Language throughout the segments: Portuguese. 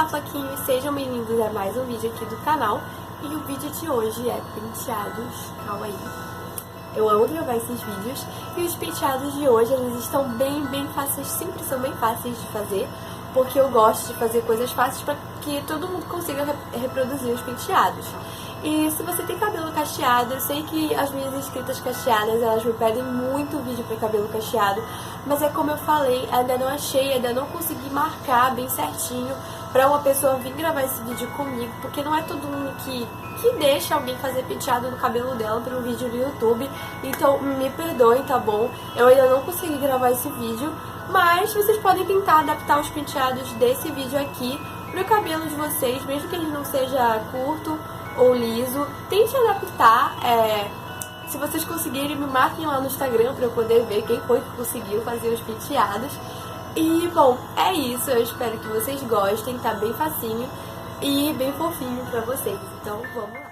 Olá Floquinhos, sejam bem-vindos a mais um vídeo aqui do canal. E o vídeo de hoje é penteados Kawaii. Eu amo gravar esses vídeos. E os penteados de hoje, eles estão bem fáceis, sempre são bem fáceis de fazer, porque eu gosto de fazer coisas fáceis para que todo mundo consiga reproduzir os penteados. E se você tem cabelo cacheado, eu sei que as minhas inscritas cacheadas, elas me pedem muito vídeo para cabelo cacheado, mas é como eu falei, ainda não achei, ainda não consegui marcar bem certinho para uma pessoa vir gravar esse vídeo comigo, porque não é todo mundo que deixa alguém fazer penteado no cabelo dela para um vídeo no YouTube. Então me perdoem, tá bom? Eu ainda não consegui gravar esse vídeo, mas vocês podem tentar adaptar os penteados desse vídeo aqui pro cabelo de vocês, mesmo que ele não seja curto ou liso. Tente adaptar. Se vocês conseguirem, me marquem lá no Instagram pra eu poder ver quem foi que conseguiu fazer os penteados. E, bom, é isso. Eu espero que vocês gostem. Tá bem facinho e bem fofinho pra vocês. Então, vamos lá.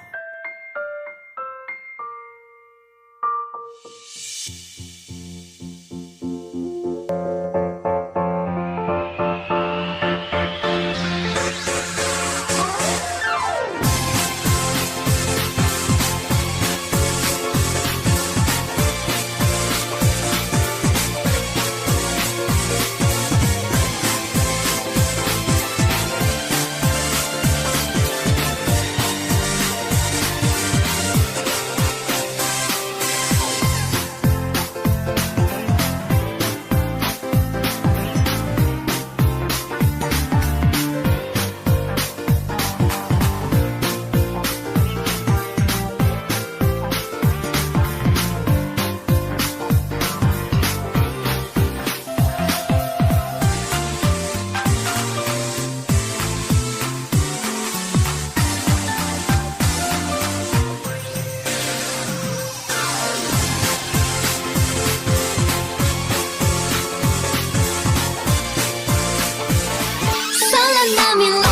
I'm in love.